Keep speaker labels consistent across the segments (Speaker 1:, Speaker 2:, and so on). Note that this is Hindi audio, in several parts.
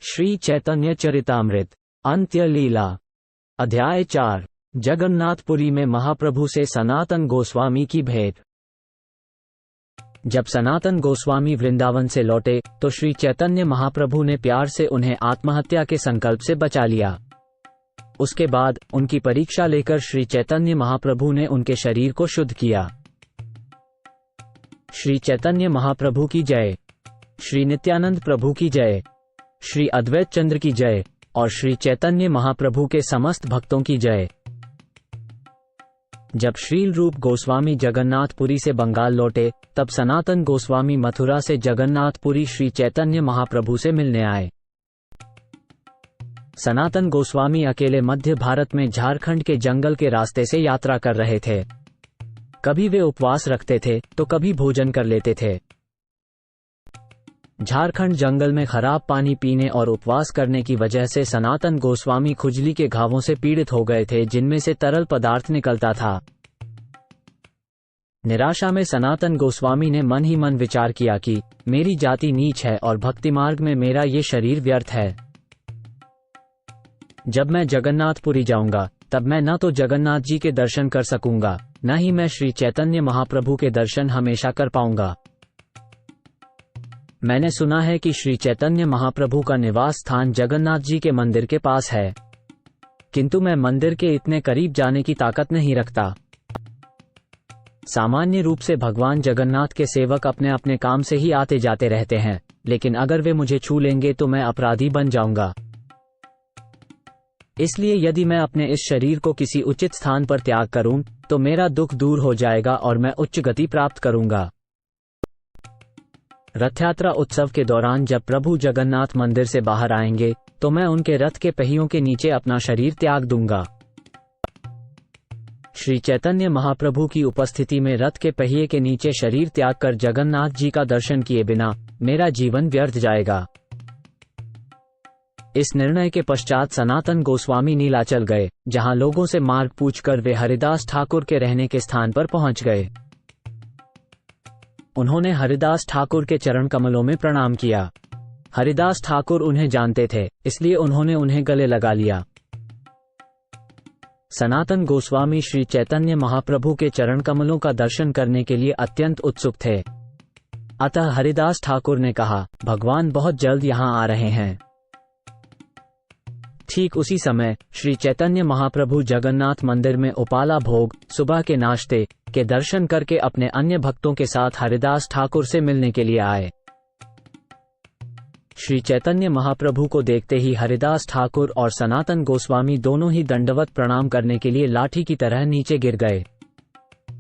Speaker 1: श्री चैतन्य चरितामृत अंत्य लीला अध्याय 4 जगन्नाथपुरी में महाप्रभु से सनातन गोस्वामी की भेंट। जब सनातन गोस्वामी वृंदावन से लौटे तो श्री चैतन्य महाप्रभु ने प्यार से उन्हें आत्महत्या के संकल्प से बचा लिया। उसके बाद उनकी परीक्षा लेकर श्री चैतन्य महाप्रभु ने उनके शरीर को शुद्ध किया। श्री चैतन्य महाप्रभु की जय, श्री नित्यानंद प्रभु की जय, श्री अद्वैत चंद्र की जय और श्री चैतन्य महाप्रभु के समस्त भक्तों की जय। जब श्रील रूप गोस्वामी जगन्नाथपुरी से बंगाल लौटे तब सनातन गोस्वामी मथुरा से जगन्नाथपुरी श्री चैतन्य महाप्रभु से मिलने आए। सनातन गोस्वामी अकेले मध्य भारत में झारखंड के जंगल के रास्ते से यात्रा कर रहे थे। कभी वे उपवास रखते थे तो कभी भोजन कर लेते थे। झारखंड जंगल में खराब पानी पीने और उपवास करने की वजह से सनातन गोस्वामी खुजली के घावों से पीड़ित हो गए थे, जिनमें से तरल पदार्थ निकलता था। निराशा में सनातन गोस्वामी ने मन ही मन विचार किया कि मेरी जाति नीच है और भक्ति मार्ग में मेरा ये शरीर व्यर्थ है। जब मैं जगन्नाथपुरी जाऊंगा तब मैं न तो जगन्नाथ जी के दर्शन कर सकूंगा, न ही मैं श्री चैतन्य महाप्रभु के दर्शन हमेशा कर पाऊंगा। मैंने सुना है कि श्री चैतन्य महाप्रभु का निवास स्थान जगन्नाथ जी के मंदिर के पास है, किंतु मैं मंदिर के इतने करीब जाने की ताकत नहीं रखता। सामान्य रूप से भगवान जगन्नाथ के सेवक अपने अपने काम से ही आते जाते रहते हैं, लेकिन अगर वे मुझे छू लेंगे तो मैं अपराधी बन जाऊंगा। इसलिए यदि मैं अपने इस शरीर को किसी उचित स्थान पर त्याग करूं तो मेरा दुख दूर हो जाएगा और मैं उच्च गति प्राप्त करूंगा। रथयात्रा उत्सव के दौरान जब प्रभु जगन्नाथ मंदिर से बाहर आएंगे तो मैं उनके रथ के पहियों के नीचे अपना शरीर त्याग दूंगा। श्री चैतन्य महाप्रभु की उपस्थिति में रथ के पहिए के नीचे शरीर त्याग कर जगन्नाथ जी का दर्शन किए बिना मेरा जीवन व्यर्थ जाएगा। इस निर्णय के पश्चात सनातन गोस्वामी नीलाचल गए, जहां लोगों से मार्ग पूछकर वे हरिदास ठाकुर के रहने के स्थान पर पहुंच गए। उन्होंने हरिदास ठाकुर के चरण कमलों में प्रणाम किया। हरिदास ठाकुर उन्हें जानते थे, इसलिए उन्होंने उन्हें गले लगा लिया। सनातन गोस्वामी श्री चैतन्य महाप्रभु के चरण कमलों का दर्शन करने के लिए अत्यंत उत्सुक थे। अतः हरिदास ठाकुर ने कहा, भगवान बहुत जल्द यहाँ आ रहे हैं। ठीक उसी समय श्री चैतन्य महाप्रभु जगन्नाथ मंदिर में उपाला भोग, सुबह के नाश्ते के दर्शन करके अपने अन्य भक्तों के साथ हरिदास ठाकुर से मिलने के लिए आए। श्री चैतन्य महाप्रभु को देखते ही हरिदास ठाकुर और सनातन गोस्वामी दोनों ही दंडवत प्रणाम करने के लिए लाठी की तरह नीचे गिर गए।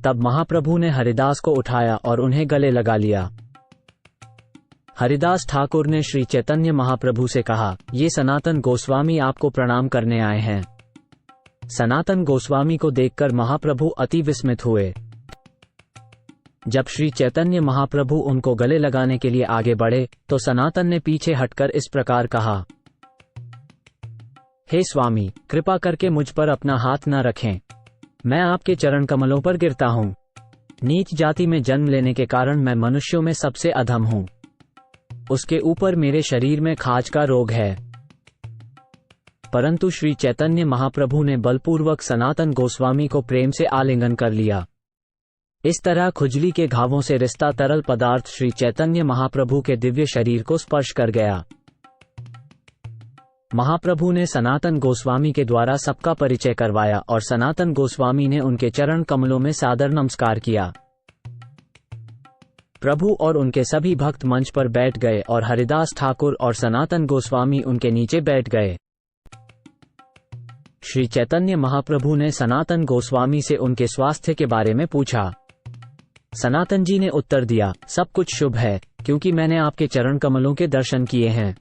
Speaker 1: तब महाप्रभु ने हरिदास को उठाया और उन्हें गले लगा लिया। हरिदास ठाकुर ने श्री चैतन्य महाप्रभु से कहा, ये सनातन गोस्वामी आपको प्रणाम करने आए हैं। सनातन गोस्वामी को देखकर महाप्रभु अति विस्मित हुए। जब श्री चैतन्य महाप्रभु उनको गले लगाने के लिए आगे बढ़े तो सनातन ने पीछे हटकर इस प्रकार कहा, हे स्वामी, कृपा करके मुझ पर अपना हाथ न रखें। मैं आपके चरण कमलों पर गिरता हूँ। नीच जाति में जन्म लेने के कारण मैं मनुष्यों में सबसे अधम हूँ। उसके ऊपर मेरे शरीर में खाज का रोग है। परंतु श्री चैतन्य महाप्रभु ने बलपूर्वक सनातन गोस्वामी को प्रेम से आलिंगन कर लिया। इस तरह खुजली के घावों से रिश्ता तरल पदार्थ श्री चैतन्य महाप्रभु के दिव्य शरीर को स्पर्श कर गया। महाप्रभु ने सनातन गोस्वामी के द्वारा सबका परिचय करवाया और सनातन गोस्वामी ने उनके चरण कमलों में सादर नमस्कार किया। प्रभु और उनके सभी भक्त मंच पर बैठ गए और हरिदास ठाकुर और सनातन गोस्वामी उनके नीचे बैठ गए। श्री चैतन्य महाप्रभु ने सनातन गोस्वामी से उनके स्वास्थ्य के बारे में पूछा। सनातन जी ने उत्तर दिया, सब कुछ शुभ है, क्योंकि मैंने आपके चरण कमलों के दर्शन किए हैं।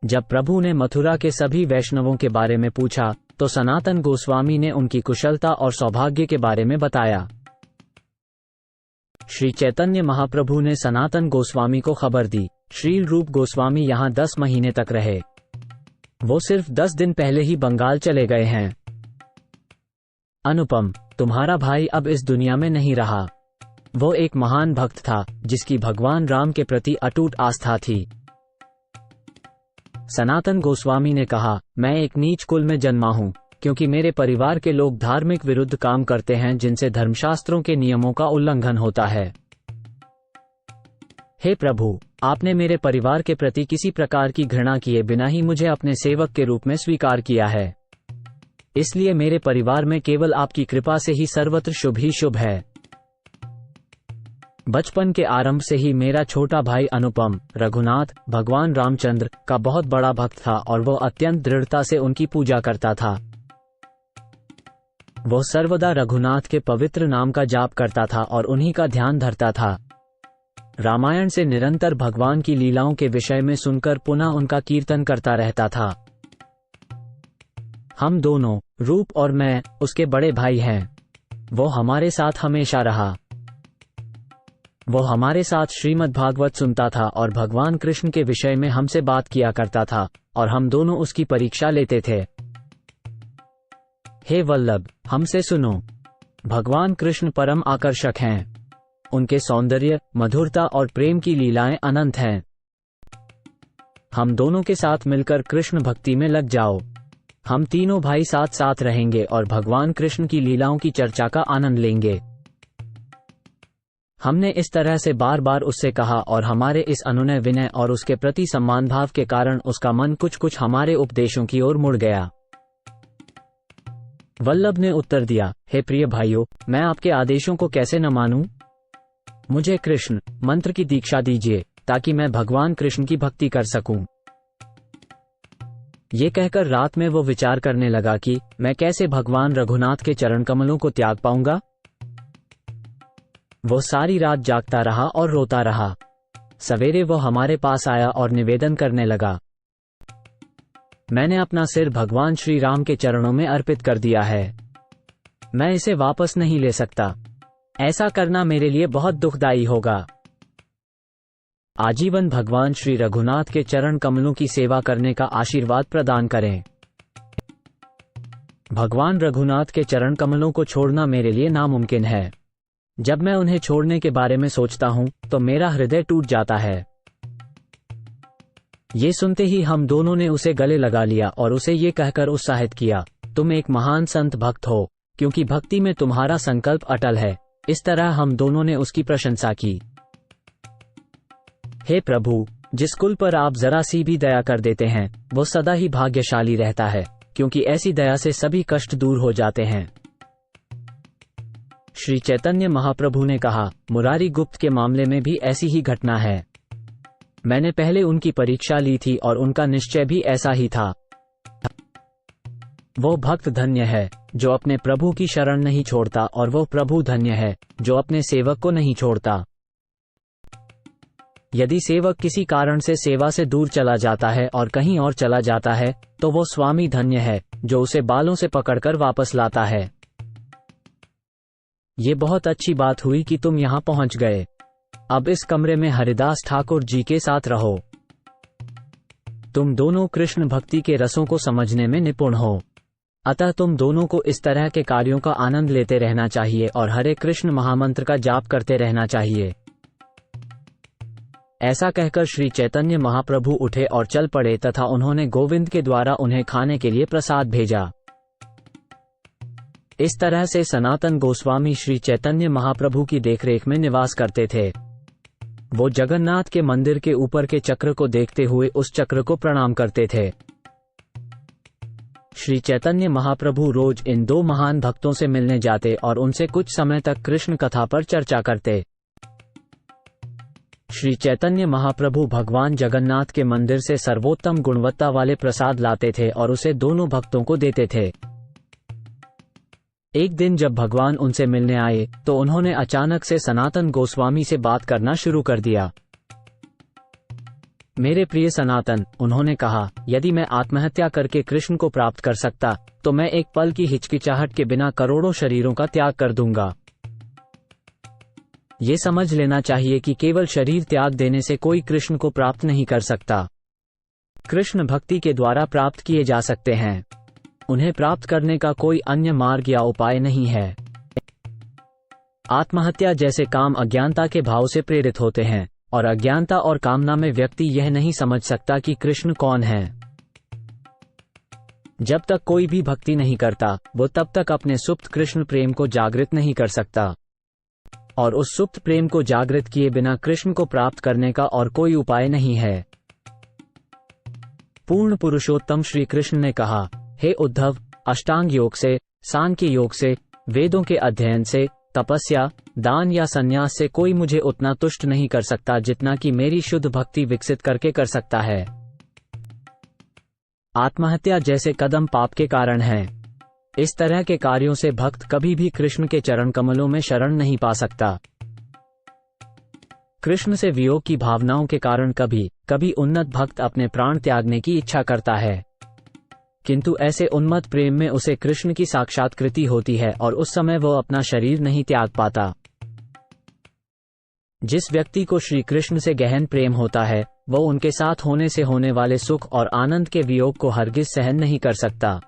Speaker 1: जब प्रभु ने मथुरा के सभी वैष्णवों के बारे में पूछा तो सनातन गोस्वामी ने उनकी कुशलता और सौभाग्य के बारे में बताया। श्री चैतन्य महाप्रभु ने सनातन गोस्वामी को खबर दी, श्रील रूप गोस्वामी यहाँ 10 महीने तक रहे। वो सिर्फ 10 दिन पहले ही बंगाल चले गए हैं। अनुपम, तुम्हारा भाई अब इस दुनिया में नहीं रहा। वो एक महान भक्त था जिसकी भगवान राम के प्रति अटूट आस्था थी। सनातन गोस्वामी ने कहा, मैं एक नीच कुल में जन्मा हूँ, क्योंकि मेरे परिवार के लोग धार्मिक विरुद्ध काम करते हैं जिनसे धर्मशास्त्रों के नियमों का उल्लंघन होता है। हे प्रभु, आपने मेरे परिवार के प्रति किसी प्रकार की घृणा किए बिना ही मुझे अपने सेवक के रूप में स्वीकार किया है। इसलिए मेरे परिवार में केवल आपकी कृपा से ही सर्वत्र शुभ ही शुभ है। बचपन के आरंभ से ही मेरा छोटा भाई अनुपम रघुनाथ भगवान रामचंद्र का बहुत बड़ा भक्त था और वह अत्यंत दृढ़ता से उनकी पूजा करता था। वह सर्वदा रघुनाथ के पवित्र नाम का जाप करता था और उन्हीं का ध्यान धरता था। रामायण से निरंतर भगवान की लीलाओं के विषय में सुनकर पुनः उनका कीर्तन करता रहता था। हम दोनों, रूप और मैं, उसके बड़े भाई हैं। वो हमारे साथ हमेशा रहा। वो हमारे साथ श्रीमद् भागवत सुनता था और भगवान कृष्ण के विषय में हमसे बात किया करता था और हम दोनों उसकी परीक्षा लेते थे। हे वल्लभ, हमसे सुनो। भगवान कृष्ण परम आकर्षक हैं। उनके सौंदर्य, मधुरता और प्रेम की लीलाएं अनंत हैं। हम दोनों के साथ मिलकर कृष्ण भक्ति में लग जाओ। हम तीनों भाई साथ साथ रहेंगे और भगवान कृष्ण की लीलाओं की चर्चा का आनंद लेंगे। हमने इस तरह से बार बार उससे कहा और हमारे इस अनुनय विनय और उसके प्रति सम्मान भाव के कारण उसका मन कुछ कुछ हमारे उपदेशों की ओर मुड़ गया। वल्लभ ने उत्तर दिया, हे प्रिय भाइयों, मैं आपके आदेशों को कैसे न मानूं? मुझे कृष्ण मंत्र की दीक्षा दीजिए ताकि मैं भगवान कृष्ण की भक्ति कर सकूं। ये कहकर रात में वो विचार करने लगा कि मैं कैसे भगवान रघुनाथ के चरण कमलों को त्याग पाऊंगा। वो सारी रात जागता रहा और रोता रहा। सवेरे वो हमारे पास आया और निवेदन करने लगा, मैंने अपना सिर भगवान श्री राम के चरणों में अर्पित कर दिया है। मैं इसे वापस नहीं ले सकता। ऐसा करना मेरे लिए बहुत दुखदायी होगा। आजीवन भगवान श्री रघुनाथ के चरण कमलों की सेवा करने का आशीर्वाद प्रदान करें। भगवान रघुनाथ के चरण कमलों को छोड़ना मेरे लिए नामुमकिन है। जब मैं उन्हें छोड़ने के बारे में सोचता हूं तो मेरा हृदय टूट जाता है। ये सुनते ही हम दोनों ने उसे गले लगा लिया और उसे ये कहकर उत्साहित किया, तुम एक महान संत भक्त हो, क्योंकि भक्ति में तुम्हारा संकल्प अटल है। इस तरह हम दोनों ने उसकी प्रशंसा की। हे प्रभु, जिस कुल पर आप जरा सी भी दया कर देते हैं वो सदा ही भाग्यशाली रहता है, क्योंकि ऐसी दया से सभी कष्ट दूर हो जाते हैं। श्री चैतन्य महाप्रभु ने कहा, मुरारी गुप्त के मामले में भी ऐसी ही घटना है। मैंने पहले उनकी परीक्षा ली थी और उनका निश्चय भी ऐसा ही था। वो भक्त धन्य है जो अपने प्रभु की शरण नहीं छोड़ता और वो प्रभु धन्य है जो अपने सेवक को नहीं छोड़ता। यदि सेवक किसी कारण से सेवा से दूर चला जाता है और कहीं और चला जाता है तो वो स्वामी धन्य है जो उसे बालों से पकड़कर वापस लाता है। ये बहुत अच्छी बात हुई कि तुम यहाँ पहुँच गए। अब इस कमरे में हरिदास ठाकुर जी के साथ रहो। तुम दोनों कृष्ण भक्ति के रसों को समझने में निपुण हो, अतः तुम दोनों को इस तरह के कार्यों का आनंद लेते रहना चाहिए और हरे कृष्ण महामंत्र का जाप करते रहना चाहिए। ऐसा कहकर श्री चैतन्य महाप्रभु उठे और चल पड़े तथा उन्होंने गोविंद के द्वारा उन्हें खाने के लिए प्रसाद भेजा। इस तरह से सनातन गोस्वामी श्री चैतन्य महाप्रभु की देखरेख में निवास करते थे। वो जगन्नाथ के मंदिर के ऊपर के चक्र को देखते हुए उस चक्र को प्रणाम करते थे। श्री चैतन्य महाप्रभु रोज इन दो महान भक्तों से मिलने जाते और उनसे कुछ समय तक कृष्ण कथा पर चर्चा करते। श्री चैतन्य महाप्रभु भगवान जगन्नाथ के मंदिर से सर्वोत्तम गुणवत्ता वाले प्रसाद लाते थे और उसे दोनों भक्तों को देते थे। एक दिन जब भगवान उनसे मिलने आए तो उन्होंने अचानक से सनातन गोस्वामी से बात करना शुरू कर दिया। मेरे प्रिय सनातन, उन्होंने कहा, यदि मैं आत्महत्या करके कृष्ण को प्राप्त कर सकता तो मैं एक पल की हिचकिचाहट के बिना करोड़ों शरीरों का त्याग कर दूंगा। ये समझ लेना चाहिए कि केवल शरीर त्याग देने से कोई कृष्ण को प्राप्त नहीं कर सकता। कृष्ण भक्ति के द्वारा प्राप्त किए जा सकते हैं। उन्हें प्राप्त करने का कोई अन्य मार्ग या उपाय नहीं है। आत्महत्या जैसे काम अज्ञानता के भाव से प्रेरित होते हैं और अज्ञानता और कामना में व्यक्ति यह नहीं समझ सकता कि कृष्ण कौन है। जब तक कोई भी भक्ति नहीं करता, वो तब तक अपने सुप्त कृष्ण प्रेम को जागृत नहीं कर सकता, और उस सुप्त प्रेम को जागृत किए बिना कृष्ण को प्राप्त करने का और कोई उपाय नहीं है। पूर्ण पुरुषोत्तम श्री कृष्ण ने कहा, हे उद्धव, अष्टांग योग से, सांख्य योग से, वेदों के अध्ययन से, तपस्या, दान या संन्यास से कोई मुझे उतना तुष्ट नहीं कर सकता जितना कि मेरी शुद्ध भक्ति विकसित करके कर सकता है। आत्महत्या जैसे कदम पाप के कारण हैं। इस तरह के कार्यों से भक्त कभी भी कृष्ण के चरण कमलों में शरण नहीं पा सकता। कृष्ण से वियोग की भावनाओं के कारण कभी कभी उन्नत भक्त अपने प्राण त्यागने की इच्छा करता है, किंतु ऐसे उन्मत्त प्रेम में उसे कृष्ण की साक्षात्कृति होती है और उस समय वो अपना शरीर नहीं त्याग पाता। जिस व्यक्ति को श्री कृष्ण से गहन प्रेम होता है, वो उनके साथ होने से होने वाले सुख और आनंद के वियोग को हरगिज सहन नहीं कर सकता।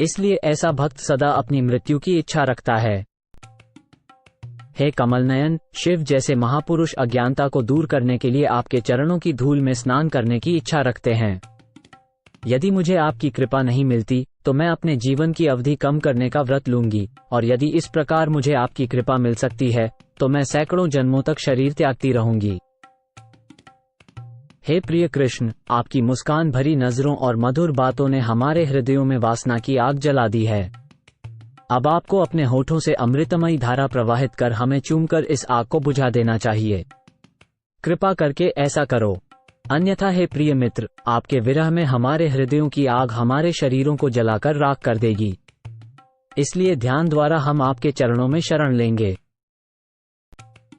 Speaker 1: इसलिए ऐसा भक्त सदा अपनी मृत्यु की इच्छा रखता है। हे कमलनयन, शिव जैसे महापुरुष अज्ञानता को दूर करने के लिए आपके चरणों की धूल में स्नान करने की इच्छा रखते हैं। यदि मुझे आपकी कृपा नहीं मिलती तो मैं अपने जीवन की अवधि कम करने का व्रत लूंगी, और यदि इस प्रकार मुझे आपकी कृपा मिल सकती है तो मैं सैकड़ों जन्मों तक शरीर त्यागती रहूंगी। हे प्रिय कृष्ण, आपकी मुस्कान भरी नजरों और मधुर बातों ने हमारे हृदयों में वासना की आग जला दी है। अब आपको अपने होठों से अमृतमयी धारा प्रवाहित कर हमें चूमकर इस आग को बुझा देना चाहिए। कृपा करके ऐसा करो, अन्यथा हे प्रिय मित्र, आपके विरह में हमारे हृदयों की आग हमारे शरीरों को जलाकर राख कर देगी। इसलिए ध्यान द्वारा हम आपके चरणों में शरण लेंगे।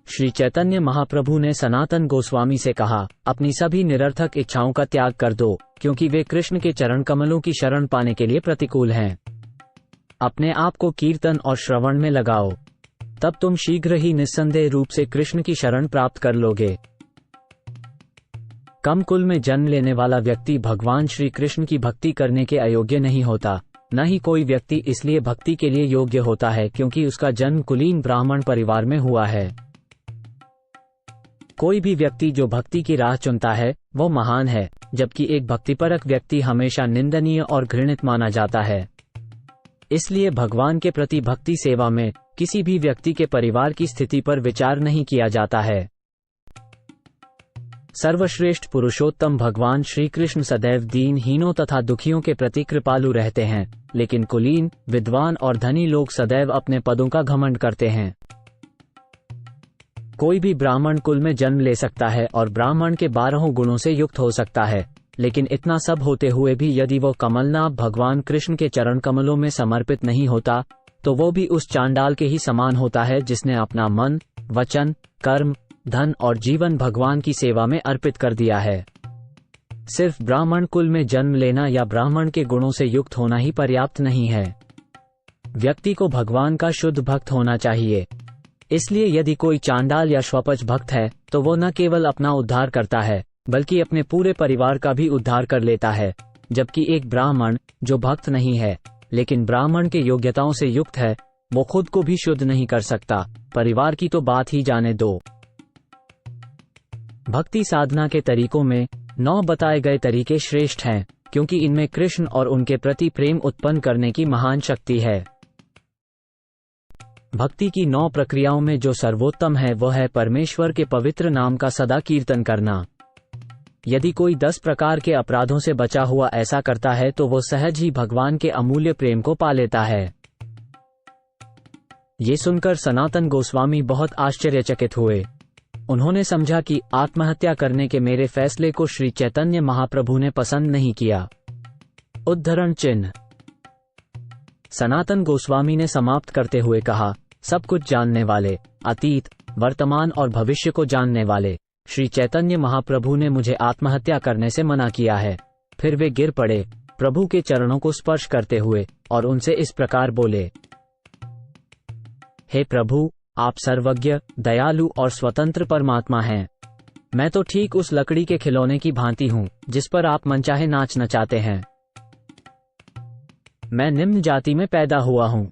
Speaker 1: श्री चैतन्य महाप्रभु ने सनातन गोस्वामी से कहा, अपनी सभी निरर्थक इच्छाओं का त्याग कर दो, क्योंकि वे कृष्ण के चरण कमलों की शरण पाने के लिए प्रतिकूल हैं। अपने आप को कीर्तन और श्रवण में लगाओ, तब तुम शीघ्र ही निस्संदेह रूप से कृष्ण की शरण प्राप्त कर लोगे। कम कुल में जन्म लेने वाला व्यक्ति भगवान श्री कृष्ण की भक्ति करने के अयोग्य नहीं होता। न ही कोई व्यक्ति इसलिए भक्ति के लिए योग्य होता है क्योंकि उसका जन्म कुलीन ब्राह्मण परिवार में हुआ है। कोई भी व्यक्ति जो भक्ति की राह चुनता है वो महान है, जबकि एक भक्तिपरक व्यक्ति हमेशा निंदनीय और घृणित माना जाता है। इसलिए भगवान के प्रति भक्ति सेवा में किसी भी व्यक्ति के परिवार की स्थिति पर विचार नहीं किया जाता है। सर्वश्रेष्ठ पुरुषोत्तम भगवान श्री कृष्ण सदैव दीनहीनों तथा दुखियों के प्रति कृपालु रहते हैं, लेकिन कुलीन, विद्वान और धनी लोग सदैव अपने पदों का घमंड करते हैं। कोई भी ब्राह्मण कुल में जन्म ले सकता है और ब्राह्मण के 12 गुणों से युक्त हो सकता है, लेकिन इतना सब होते हुए भी यदि वो कमलनाभ भगवान कृष्ण के चरण कमलों में समर्पित नहीं होता तो वो भी उस चांडाल के ही समान होता है जिसने अपना मन, वचन, कर्म, धन और जीवन भगवान की सेवा में अर्पित कर दिया है। सिर्फ ब्राह्मण कुल में जन्म लेना या ब्राह्मण के गुणों से युक्त होना ही पर्याप्त नहीं है। व्यक्ति को भगवान का शुद्ध भक्त होना चाहिए। इसलिए यदि कोई चांडाल या श्वपच भक्त है तो वो न केवल अपना उद्धार करता है बल्कि अपने पूरे परिवार का भी उद्धार कर लेता है, जबकि एक ब्राह्मण जो भक्त नहीं है लेकिन ब्राह्मण के योग्यताओं से युक्त है, वो खुद को भी शुद्ध नहीं कर सकता, परिवार की तो बात ही जाने दो। भक्ति साधना के तरीकों में 9 बताए गए तरीके श्रेष्ठ हैं, क्योंकि इनमें कृष्ण और उनके प्रति प्रेम उत्पन्न करने की महान शक्ति है। भक्ति की 9 प्रक्रियाओं में जो सर्वोत्तम है वह है परमेश्वर के पवित्र नाम का सदा कीर्तन करना। यदि कोई 10 प्रकार के अपराधों से बचा हुआ ऐसा करता है तो वो सहज ही भगवान के अमूल्य प्रेम को पा लेता है। ये सुनकर सनातन गोस्वामी बहुत आश्चर्यचकित हुए। उन्होंने समझा कि आत्महत्या करने के मेरे फैसले को श्री चैतन्य महाप्रभु ने पसंद नहीं किया। उद्धरण चिन्ह। सनातन गोस्वामी ने समाप्त करते हुए कहा, सब कुछ जानने वाले, अतीत, वर्तमान और भविष्य को जानने वाले श्री चैतन्य महाप्रभु ने मुझे आत्महत्या करने से मना किया है। फिर वे गिर पड़े प्रभु के चरणों को स्पर्श करते हुए और उनसे इस प्रकार बोले, हे प्रभु, आप सर्वज्ञ, दयालु और स्वतंत्र परमात्मा हैं। मैं तो ठीक उस लकड़ी के खिलौने की भांति हूँ जिस पर आप मनचाहे नाच नचाते हैं। मैं निम्न जाति में पैदा हुआ हूँ।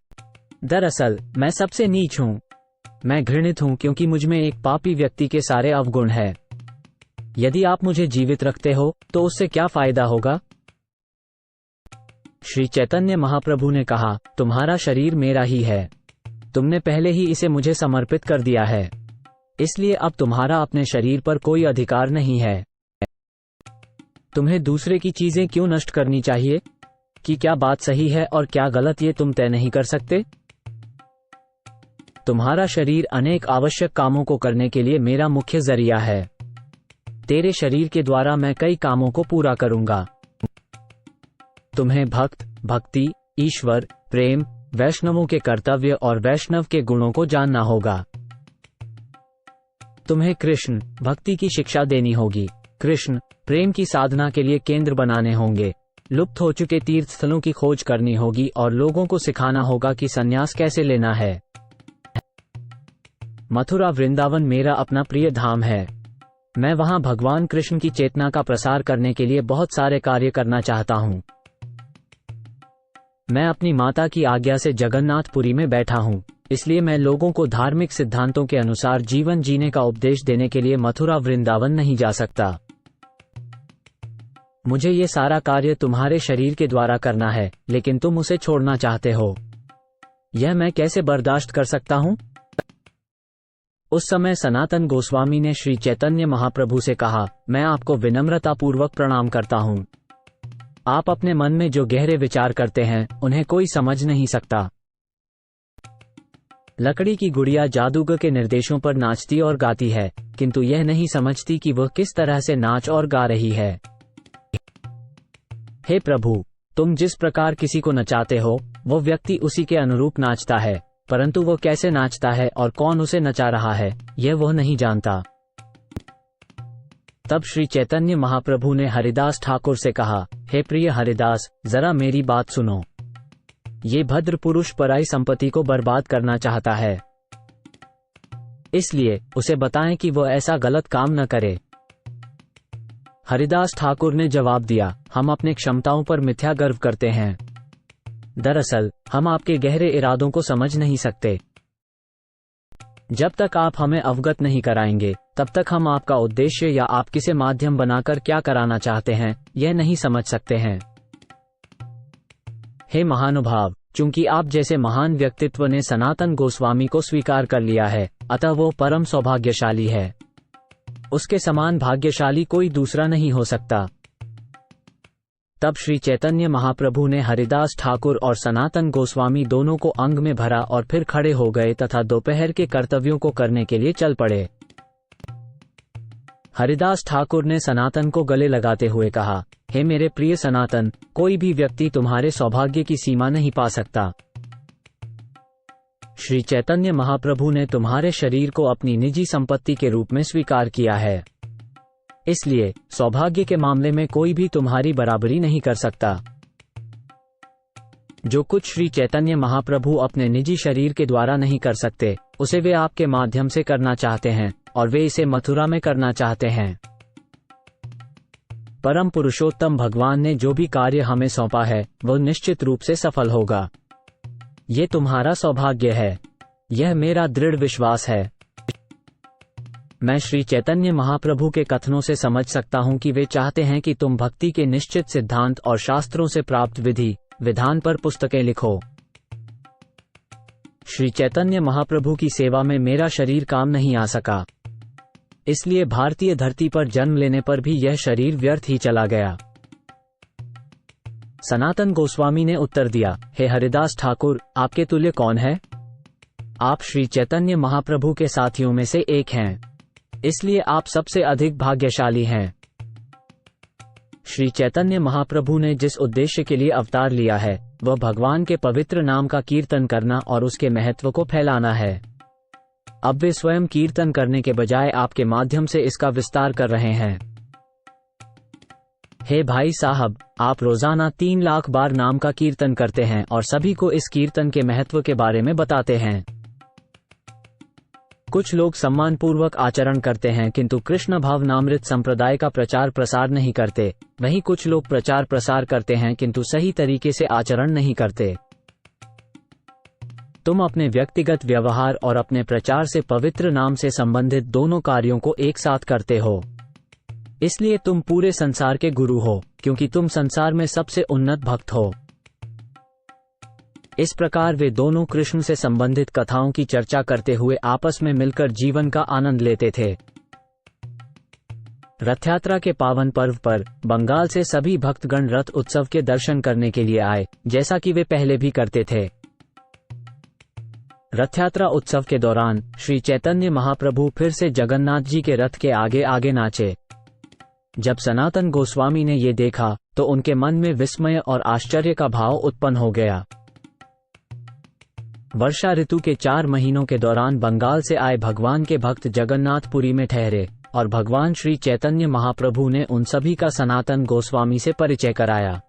Speaker 1: दरअसल मैं सबसे नीच हूँ। मैं घृणित हूं क्योंकि मुझमें एक पापी व्यक्ति के सारे अवगुण है। यदि आप मुझे जीवित रखते हो तो उससे क्या फायदा होगा? श्री चैतन्य महाप्रभु ने कहा, तुम्हारा शरीर मेरा ही है। तुमने पहले ही इसे मुझे समर्पित कर दिया है, इसलिए अब तुम्हारा अपने शरीर पर कोई अधिकार नहीं है। तुम्हें दूसरे की चीजें क्यों नष्ट करनी चाहिए? कि क्या बात सही है और क्या गलत ये तुम तय नहीं कर सकते? तुम्हारा शरीर अनेक आवश्यक कामों को करने के लिए मेरा मुख्य जरिया है। तेरे शरीर के द्वारा मैं कई कामों को पूरा करूंगा। तुम्हें भक्त, भक्ति, ईश्वर, प्रेम, वैष्णवों के कर्तव्य और वैष्णव के गुणों को जानना होगा। तुम्हें कृष्ण भक्ति की शिक्षा देनी होगी। कृष्ण प्रेम की साधना के लिए केंद्र बनाने होंगे। लुप्त हो चुके तीर्थ स्थलों की खोज करनी होगी और लोगों को सिखाना होगा कि संन्यास कैसे लेना है। मथुरा वृंदावन मेरा अपना प्रिय धाम है। मैं वहां भगवान कृष्ण की चेतना का प्रसार करने के लिए बहुत सारे कार्य करना चाहता हूं। मैं अपनी माता की आज्ञा से जगन्नाथपुरी में बैठा हूं, इसलिए मैं लोगों को धार्मिक सिद्धांतों के अनुसार जीवन जीने का उपदेश देने के लिए मथुरा वृंदावन नहीं जा सकता। मुझे ये सारा कार्य तुम्हारे शरीर के द्वारा करना है, लेकिन तुम उसे छोड़ना चाहते हो। यह मैं कैसे बर्दाश्त कर सकता हूं? उस समय सनातन गोस्वामी ने श्री चैतन्य महाप्रभु से कहा, मैं आपको विनम्रतापूर्वक प्रणाम करता हूं। आप अपने मन में जो गहरे विचार करते हैं उन्हें कोई समझ नहीं सकता। लकड़ी की गुड़िया जादूगर के निर्देशों पर नाचती और गाती है, किंतु यह नहीं समझती कि वह किस तरह से नाच और गा रही है। हे प्रभु, तुम जिस प्रकार किसी को नचाते हो वो व्यक्ति उसी के अनुरूप नाचता है, परंतु वह कैसे नाचता है और कौन उसे नचा रहा है यह वह नहीं जानता। तब श्री चैतन्य महाप्रभु ने हरिदास ठाकुर से कहा, हे प्रिय हरिदास, जरा मेरी बात सुनो। ये भद्र पुरुष पराई संपत्ति को बर्बाद करना चाहता है, इसलिए उसे बताएं कि वह ऐसा गलत काम न करे। हरिदास ठाकुर ने जवाब दिया, हम अपने क्षमताओं पर मिथ्या गर्व करते हैं। दरअसल हम आपके गहरे इरादों को समझ नहीं सकते। जब तक आप हमें अवगत नहीं कराएंगे तब तक हम आपका उद्देश्य या आप किसे माध्यम बनाकर क्या कराना चाहते हैं यह नहीं समझ सकते हैं। हे महानुभाव, चूंकि आप जैसे महान व्यक्तित्व ने सनातन गोस्वामी को स्वीकार कर लिया है, अतः वो परम सौभाग्यशाली है। उसके समान भाग्यशाली कोई दूसरा नहीं हो सकता। तब श्री चैतन्य महाप्रभु ने हरिदास ठाकुर और सनातन गोस्वामी दोनों को अंग में भरा और फिर खड़े हो गए तथा दोपहर के कर्तव्यों को करने के लिए चल पड़े। हरिदास ठाकुर ने सनातन को गले लगाते हुए कहा, हे मेरे प्रिय सनातन, कोई भी व्यक्ति तुम्हारे सौभाग्य की सीमा नहीं पा सकता। श्री चैतन्य महाप्रभु ने तुम्हारे शरीर को अपनी निजी संपत्ति के रूप में स्वीकार किया है, इसलिए सौभाग्य के मामले में कोई भी तुम्हारी बराबरी नहीं कर सकता। जो कुछ श्री चैतन्य महाप्रभु अपने निजी शरीर के द्वारा नहीं कर सकते, उसे वे आपके माध्यम से करना चाहते हैं और वे इसे मथुरा में करना चाहते हैं। परम पुरुषोत्तम भगवान ने जो भी कार्य हमें सौंपा है वह निश्चित रूप से सफल होगा। ये तुम्हारा सौभाग्य है, यह मेरा दृढ़ विश्वास है। मैं श्री चैतन्य महाप्रभु के कथनों से समझ सकता हूं कि वे चाहते हैं कि तुम भक्ति के निश्चित सिद्धांत और शास्त्रों से प्राप्त विधि विधान पर पुस्तकें लिखो। श्री चैतन्य महाप्रभु की सेवा में मेरा शरीर काम नहीं आ सका, इसलिए भारतीय धरती पर जन्म लेने पर भी यह शरीर व्यर्थ ही चला गया। सनातन गोस्वामी ने उत्तर दिया, हे हरिदास ठाकुर, आपके तुल्य कौन है? आप श्री चैतन्य महाप्रभु के साथियों में से एक हैं, इसलिए आप सबसे अधिक भाग्यशाली हैं। श्री चैतन्य महाप्रभु ने जिस उद्देश्य के लिए अवतार लिया है वह भगवान के पवित्र नाम का कीर्तन करना और उसके महत्व को फैलाना है। अब वे स्वयं कीर्तन करने के बजाय आपके माध्यम से इसका विस्तार कर रहे हैं। हे भाई साहब, आप रोजाना 3 लाख बार नाम का कीर्तन करते हैं और सभी को इस कीर्तन के महत्व के बारे में बताते हैं। कुछ लोग सम्मानपूर्वक आचरण करते हैं किंतु कृष्ण भावनामृत संप्रदाय का प्रचार प्रसार नहीं करते। वहीं कुछ लोग प्रचार प्रसार करते हैं किंतु सही तरीके से आचरण नहीं करते। तुम अपने व्यक्तिगत व्यवहार और अपने प्रचार से पवित्र नाम से संबंधित दोनों कार्यों को एक साथ करते हो। इसलिए तुम पूरे संसार के गुरु हो, क्योंकि तुम संसार में सबसे उन्नत भक्त हो। इस प्रकार वे दोनों कृष्ण से संबंधित कथाओं की चर्चा करते हुए आपस में मिलकर जीवन का आनंद लेते थे। रथ यात्रा के पावन पर्व पर बंगाल से सभी भक्तगण रथ उत्सव के दर्शन करने के लिए आए, जैसा कि वे पहले भी करते थे। रथ यात्रा उत्सव के दौरान श्री चैतन्य महाप्रभु फिर से जगन्नाथ जी के रथ के आगे आगे नाचे। जब सनातन गोस्वामी ने ये देखा तो उनके मन में विस्मय और आश्चर्य का भाव उत्पन्न हो गया। वर्षा ऋतु के 4 महीनों के दौरान बंगाल से आए भगवान के भक्त जगन्नाथपुरी में ठहरे और भगवान श्री चैतन्य महाप्रभु ने उन सभी का सनातन गोस्वामी से परिचय कराया।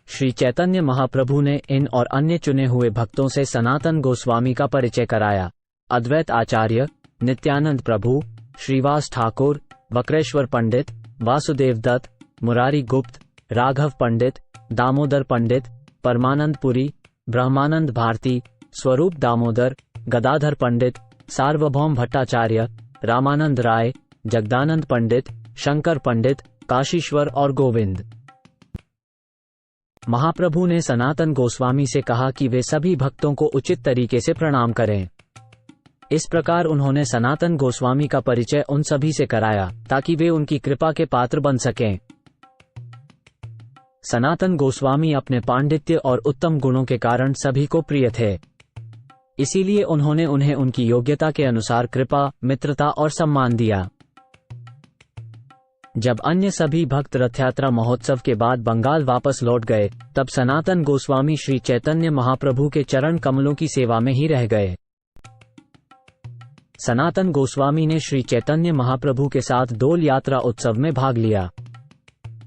Speaker 1: श्री चैतन्य महाप्रभु ने इन और अन्य चुने हुए भक्तों से सनातन गोस्वामी का परिचय कराया। अद्वैत आचार्य, नित्यानंद प्रभु, श्रीवास ठाकुर, वक्रेश्वर पंडित, वासुदेव दत्त, मुरारी गुप्त, राघव पंडित, दामोदर पंडित, परमानंद पुरी, ब्रह्मानंद भारती, स्वरूप दामोदर, गदाधर पंडित, सार्वभौम भट्टाचार्य, रामानंद राय, जगदानंद पंडित, शंकर पंडित, काशीश्वर और गोविंद। महाप्रभु ने सनातन गोस्वामी से कहा कि वे सभी भक्तों को उचित तरीके से प्रणाम करें। इस प्रकार उन्होंने सनातन गोस्वामी का परिचय उन सभी से कराया ताकि वे उनकी कृपा के पात्र बन सकें। सनातन गोस्वामी अपने पांडित्य और उत्तम गुणों के कारण सभी को प्रिय थे। इसीलिए उन्होंने उन्हें उनकी योग्यता के अनुसार कृपा, मित्रता और सम्मान दिया। जब अन्य सभी भक्त रथ यात्रा महोत्सव के बाद बंगाल वापस लौट गए, तब सनातन गोस्वामी श्री चैतन्य महाप्रभु के चरण कमलों की सेवा में ही रह गए। सनातन गोस्वामी ने श्री चैतन्य महाप्रभु के साथ डोल यात्रा उत्सव में भाग लिया।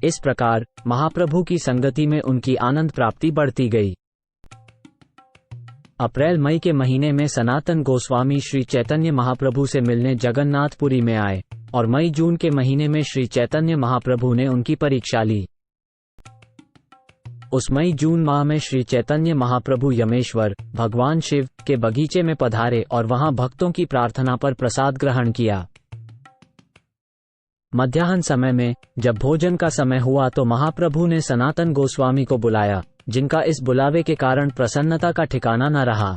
Speaker 1: इस प्रकार महाप्रभु की संगति में उनकी आनंद प्राप्ति बढ़ती गई। अप्रैल मई के महीने में सनातन गोस्वामी श्री चैतन्य महाप्रभु से मिलने जगन्नाथपुरी में आए और मई जून के महीने में श्री चैतन्य महाप्रभु ने उनकी परीक्षा ली। उस मई जून माह में श्री चैतन्य महाप्रभु यमेश्वर भगवान शिव के बगीचे में पधारे और वहां भक्तों की प्रार्थना पर प्रसाद ग्रहण किया। मध्याह्न समय में जब भोजन का समय हुआ तो महाप्रभु ने सनातन गोस्वामी को बुलाया, जिनका इस बुलावे के कारण प्रसन्नता का ठिकाना न रहा।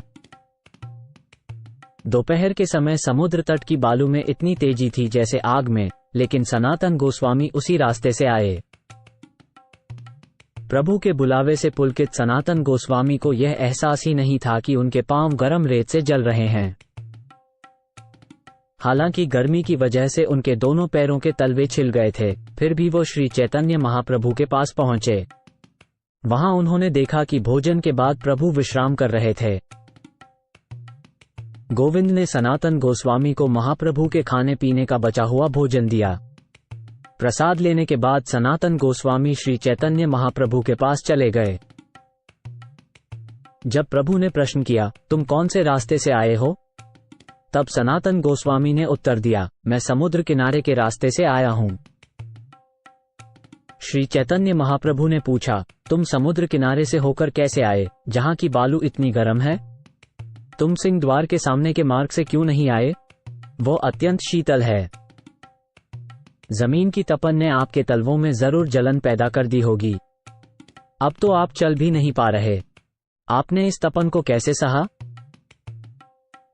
Speaker 1: दोपहर के समय समुद्र तट की बालू में इतनी तेजी थी जैसे आग में, लेकिन सनातन गोस्वामी उसी रास्ते से आए। प्रभु के बुलावे से पुलकित सनातन गोस्वामी को यह एहसास ही नहीं था कि उनके पांव गर्म रेत से जल रहे हैं। हालांकि गर्मी की वजह से उनके दोनों पैरों के तलवे छिल गए थे, फिर भी वो श्री चैतन्य महाप्रभु के पास पहुंचे। वहां उन्होंने देखा कि भोजन के बाद प्रभु विश्राम कर रहे थे। गोविंद ने सनातन गोस्वामी को महाप्रभु के खाने पीने का बचा हुआ भोजन दिया। प्रसाद लेने के बाद सनातन गोस्वामी श्री चैतन्य महाप्रभु के पास चले गए। जब प्रभु ने प्रश्न किया, तुम कौन से रास्ते से आए हो? तब सनातन गोस्वामी ने उत्तर दिया, मैं समुद्र किनारे के रास्ते से आया हूं। श्री चैतन्य महाप्रभु ने पूछा, तुम समुद्र किनारे से होकर कैसे आए, जहां की बालू इतनी गर्म है? तुम सिंह द्वार के सामने के मार्ग से क्यों नहीं आए? वो अत्यंत शीतल है। जमीन की तपन ने आपके तलवों में जरूर जलन पैदा कर दी होगी। अब तो आप चल भी नहीं पा रहे। आपने इस तपन को कैसे सहा?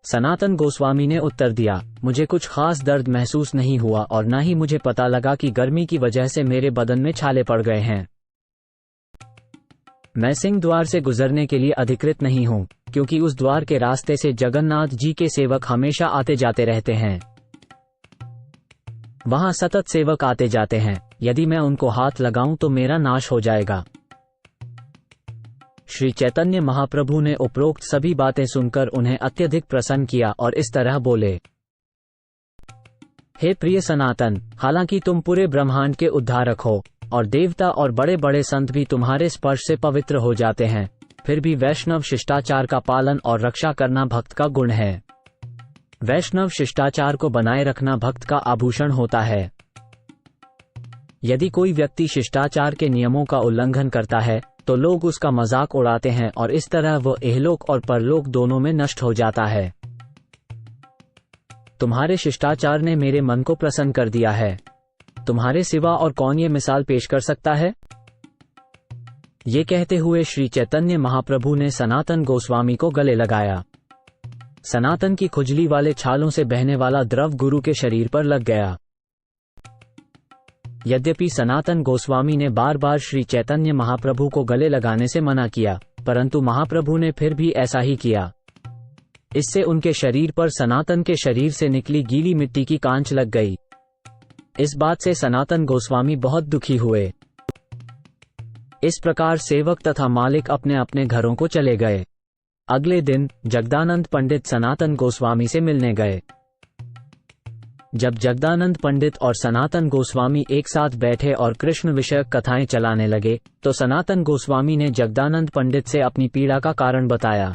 Speaker 1: सनातन गोस्वामी ने उत्तर दिया, मुझे कुछ खास दर्द महसूस नहीं हुआ और न ही मुझे पता लगा कि गर्मी की वजह से मेरे बदन में छाले पड़ गए हैं। मैं सिंह द्वार से गुजरने के लिए अधिकृत नहीं हूं, क्योंकि उस द्वार के रास्ते से जगन्नाथ जी के सेवक हमेशा आते जाते रहते हैं। वहां सतत सेवक आते जाते हैं। यदि मैं उनको हाथ लगाऊं तो मेरा नाश हो जाएगा। श्री चैतन्य महाप्रभु ने उपरोक्त सभी बातें सुनकर उन्हें अत्यधिक प्रसन्न किया और इस तरह बोले, हे प्रिय सनातन, हालांकि तुम पूरे ब्रह्मांड के उद्धारक हो और देवता और बड़े बड़े संत भी तुम्हारे स्पर्श से पवित्र हो जाते हैं, फिर भी वैष्णव शिष्टाचार का पालन और रक्षा करना भक्त का गुण है। वैष्णव शिष्टाचार को बनाए रखना भक्त का आभूषण होता है। यदि कोई व्यक्ति शिष्टाचार के नियमों का उल्लंघन करता है तो लोग उसका मजाक उड़ाते हैं और इस तरह वो इहलोक और परलोक दोनों में नष्ट हो जाता है। तुम्हारे शिष्टाचार ने मेरे मन को प्रसन्न कर दिया है। तुम्हारे सिवा और कौन ये मिसाल पेश कर सकता है? ये कहते हुए श्री चैतन्य महाप्रभु ने सनातन गोस्वामी को गले लगाया। सनातन की खुजली वाले छालों से बहने वाला द्रव गुरु के शरीर पर लग गया। यद्यपि सनातन गोस्वामी ने बार बार श्री चैतन्य महाप्रभु को गले लगाने से मना किया, परंतु महाप्रभु ने फिर भी ऐसा ही किया। इससे उनके शरीर पर सनातन के शरीर से निकली गीली मिट्टी की कांच लग गई। इस बात से सनातन गोस्वामी बहुत दुखी हुए। इस प्रकार सेवक तथा मालिक अपने अपने घरों को चले गए। अगले दिन जगदानंद पंडित सनातन गोस्वामी से मिलने गए। जब जगदानंद पंडित और सनातन गोस्वामी एक साथ बैठे और कृष्ण विषयक कथाएं चलाने लगे, तो सनातन गोस्वामी ने जगदानंद पंडित से अपनी पीड़ा का कारण बताया।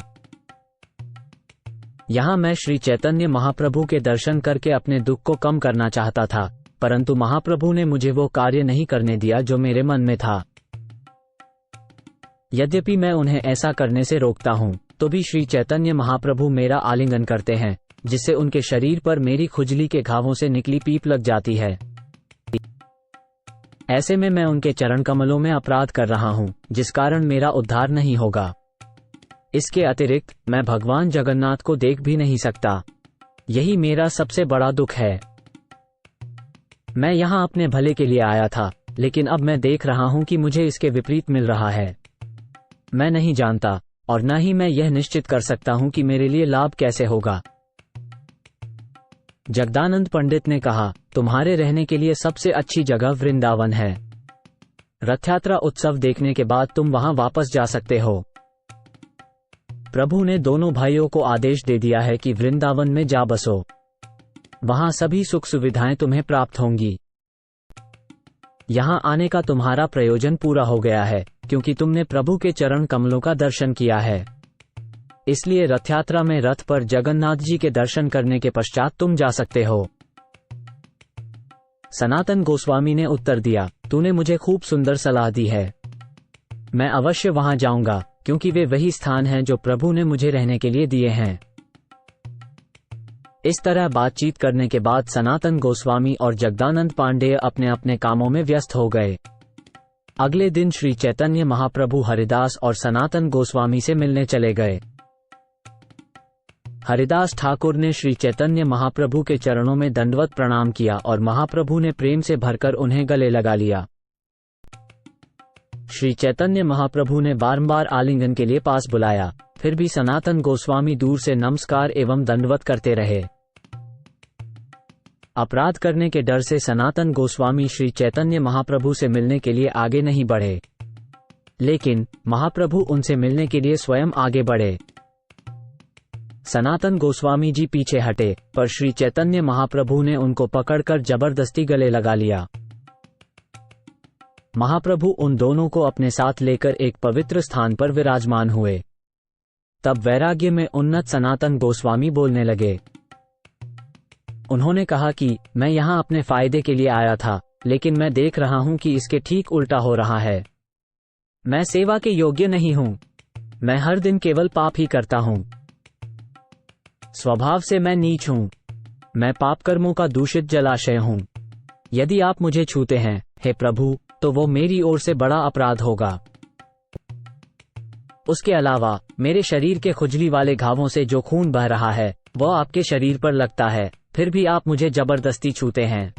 Speaker 1: यहाँ मैं श्री चैतन्य महाप्रभु के दर्शन करके अपने दुख को कम करना चाहता था, परंतु महाप्रभु ने मुझे वो कार्य नहीं करने दिया जो मेरे मन में था। यद्यपि मैं उन्हें ऐसा करने से रोकता हूँ, तो भी श्री चैतन्य महाप्रभु मेरा आलिंगन करते हैं, जिससे उनके शरीर पर मेरी खुजली के घावों से निकली पीप लग जाती है। ऐसे में मैं उनके चरण कमलों में अपराध कर रहा हूँ, जिस कारण मेरा उद्धार नहीं होगा। इसके अतिरिक्त मैं भगवान जगन्नाथ को देख भी नहीं सकता। यही मेरा सबसे बड़ा दुख है। मैं यहाँ अपने भले के लिए आया था, लेकिन अब मैं देख रहा हूँ कि मुझे इसके विपरीत मिल रहा है। मैं नहीं जानता और न ही मैं यह निश्चित कर सकता हूँ कि मेरे लिए लाभ कैसे होगा। जगदानंद पंडित ने कहा, तुम्हारे रहने के लिए सबसे अच्छी जगह वृंदावन है। रथयात्रा उत्सव देखने के बाद तुम वहां वापस जा सकते हो। प्रभु ने दोनों भाइयों को आदेश दे दिया है कि वृंदावन में जा बसो। वहां सभी सुख सुविधाएं तुम्हें प्राप्त होंगी। यहां आने का तुम्हारा प्रयोजन पूरा हो गया है, क्योंकि तुमने प्रभु के चरण कमलों का दर्शन किया है। इसलिए रथयात्रा में रथ पर जगन्नाथ जी के दर्शन करने के पश्चात तुम जा सकते हो। सनातन गोस्वामी ने उत्तर दिया, तूने मुझे खूब सुंदर सलाह दी है। मैं अवश्य वहां जाऊंगा, क्योंकि वे वही स्थान हैं जो प्रभु ने मुझे रहने के लिए दिए हैं। इस तरह बातचीत करने के बाद सनातन गोस्वामी और जगदानंद पांडेय अपने अपने कामों में व्यस्त हो गए। अगले दिन श्री चैतन्य महाप्रभु हरिदास और सनातन गोस्वामी से मिलने चले गए। हरिदास ठाकुर ने श्री चैतन्य महाप्रभु के चरणों में दंडवत प्रणाम किया और महाप्रभु ने प्रेम से भरकर उन्हें गले लगा लिया। श्री चैतन्य महाप्रभु ने बारंबार आलिंगन के लिए पास बुलाया, फिर भी सनातन गोस्वामी दूर से नमस्कार एवं दंडवत करते रहे। अपराध करने के डर से सनातन गोस्वामी श्री चैतन्य महाप्रभु से मिलने के लिए आगे नहीं बढ़े, लेकिन महाप्रभु उनसे मिलने के लिए स्वयं आगे बढ़े। सनातन गोस्वामी जी पीछे हटे, पर श्री चैतन्य महाप्रभु ने उनको पकड़कर जबरदस्ती गले लगा लिया। महाप्रभु उन दोनों को अपने साथ लेकर एक पवित्र स्थान पर विराजमान हुए। तब वैराग्य में उन्नत सनातन गोस्वामी बोलने लगे। उन्होंने कहा कि मैं यहाँ अपने फायदे के लिए आया था, लेकिन मैं देख रहा हूँ कि इसके ठीक उल्टा हो रहा है। मैं सेवा के योग्य नहीं हूँ। मैं हर दिन केवल पाप ही करता हूँ। स्वभाव से मैं नीच हूँ। मैं पाप कर्मों का दूषित जलाशय हूँ। यदि आप मुझे छूते हैं, हे प्रभु, तो वो मेरी ओर से बड़ा अपराध होगा। उसके अलावा मेरे शरीर के खुजली वाले घावों से जो खून बह रहा है, वह आपके शरीर पर लगता है, फिर भी आप मुझे जबरदस्ती छूते हैं।